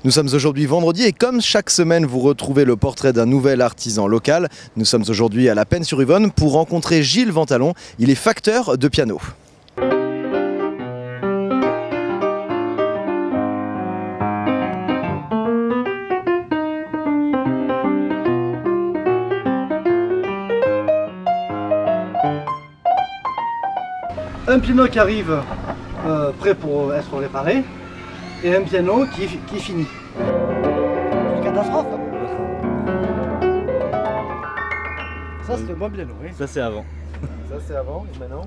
Nous sommes aujourd'hui vendredi et comme chaque semaine vous retrouvez le portrait d'un nouvel artisan local, nous sommes aujourd'hui à La Penne-sur-Yvonne pour rencontrer Gilles Ventalon. Il est facteur de piano. Un piano qui arrive prêt pour être réparé et un piano qui est fini. Une catastrophe. Ça c'est un bon piano, oui. Ça c'est avant. Ça c'est avant et maintenant?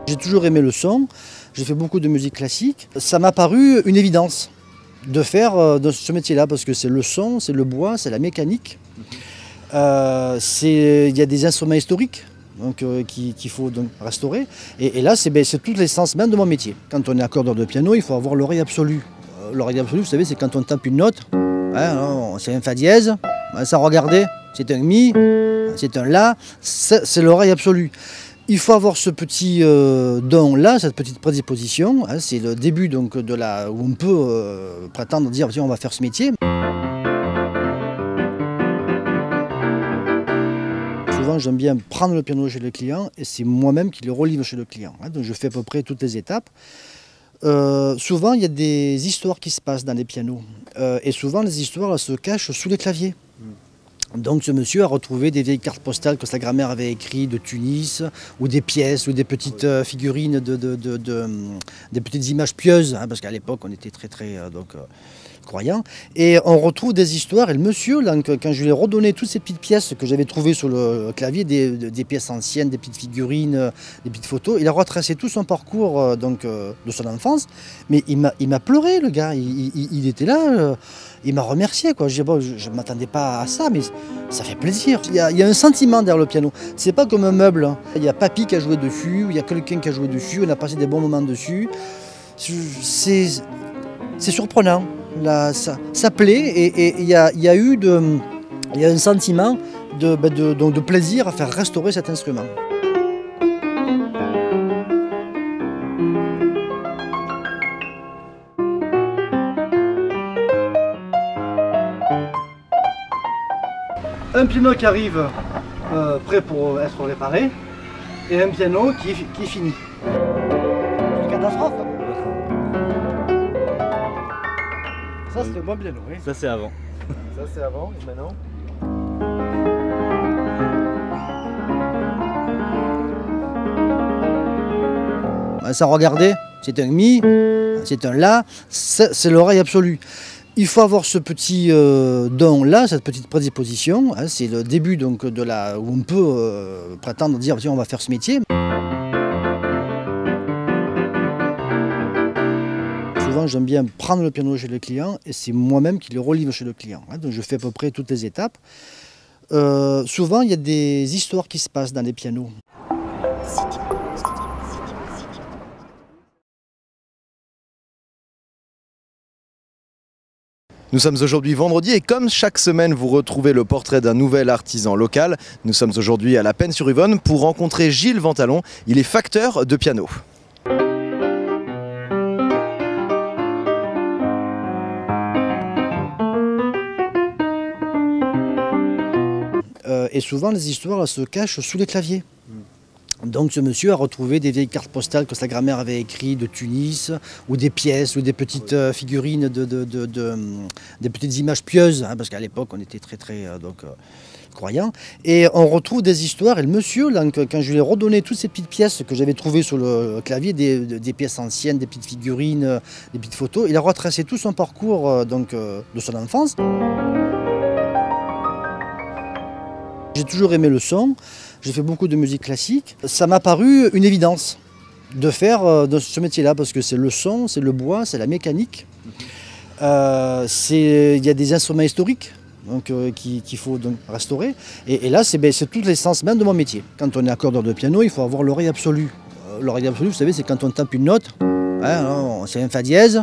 J'ai toujours aimé le son, j'ai fait beaucoup de musique classique. Ça m'a paru une évidence de faire de ce métier-là parce que c'est le son, c'est le bois, c'est la mécanique. Il y a des instruments historiques donc, qu'il faut donc restaurer. Et là, c'est toute l'essence même de mon métier. Quand on est accordeur de piano, il faut avoir l'oreille absolue. L'oreille absolue, vous savez, c'est quand on tape une note, hein, c'est un fa dièse, ça regardez, c'est un mi, c'est un la, c'est l'oreille absolue. Il faut avoir ce petit don-là, cette petite prédisposition. Hein, c'est le début donc, où on peut prétendre dire tiens, on va faire ce métier. Souvent, j'aime bien prendre le piano chez le client et c'est moi-même qui le relivre chez le client. Hein, donc je fais à peu près toutes les étapes. Souvent, il y a des histoires qui se passent dans les pianos. Et souvent, les histoires elles se cachent sous les claviers. Donc ce monsieur a retrouvé des vieilles cartes postales que sa grand-mère avait écrites de Tunis, ou des pièces, ou des petites figurines, des petites images pieuses, hein, parce qu'à l'époque on était très croyants. Et on retrouve des histoires, et le monsieur, là, quand je lui ai redonné toutes ces petites pièces que j'avais trouvées sur le clavier, des pièces anciennes, des petites figurines, des petites photos, il a retracé tout son parcours de son enfance, mais il m'a pleuré le gars, il était là. Il m'a remercié, quoi. Je ne m'attendais pas à ça, mais ça fait plaisir. Il y a un sentiment derrière le piano. C'est pas comme un meuble. Hein. Il y a papy qui a joué dessus, il y a quelqu'un qui a joué dessus, on a passé des bons moments dessus. C'est surprenant. Là, ça plaît et il y a un sentiment de plaisir à faire restaurer cet instrument. Un piano qui arrive prêt pour être réparé et un piano qui est fini. Une catastrophe. Ça c'est un bon piano, oui. Ça c'est avant. Ça c'est avant et maintenant? Ça regardez, c'est un mi, c'est un la, c'est l'oreille absolue. Il faut avoir ce petit don-là, cette petite prédisposition. Hein, c'est le début donc, où on peut prétendre dire tiens, on va faire ce métier. Souvent, j'aime bien prendre le piano chez le client et c'est moi-même qui le relivre chez le client. Hein, donc je fais à peu près toutes les étapes. Souvent, il y a des histoires qui se passent dans les pianos. Nous sommes aujourd'hui vendredi et comme chaque semaine vous retrouvez le portrait d'un nouvel artisan local, nous sommes aujourd'hui à La Penne-sur-Yvonne pour rencontrer Gilles Ventalon. Il est facteur de piano. Et souvent les histoires elles se cachent sous les claviers. Donc ce monsieur a retrouvé des vieilles cartes postales que sa grand-mère avait écrites de Tunis, ou des pièces, ou des petites figurines, des petites images pieuses, hein, parce qu'à l'époque on était très croyants. Et on retrouve des histoires, et le monsieur, là, quand je lui ai redonné toutes ces petites pièces que j'avais trouvées sur le clavier, des pièces anciennes, des petites figurines, des petites photos, il a retracé tout son parcours de son enfance. J'ai toujours aimé le son, j'ai fait beaucoup de musique classique. Ça m'a paru une évidence de faire de ce métier-là parce que c'est le son, c'est le bois, c'est la mécanique. Il y a des instruments historiques qu'il faut donc restaurer. Et là, c'est toute l'essence même de mon métier. Quand on est accordeur de piano, il faut avoir l'oreille absolue. L'oreille absolue, vous savez, c'est quand on tape une note, C'est un fa dièse,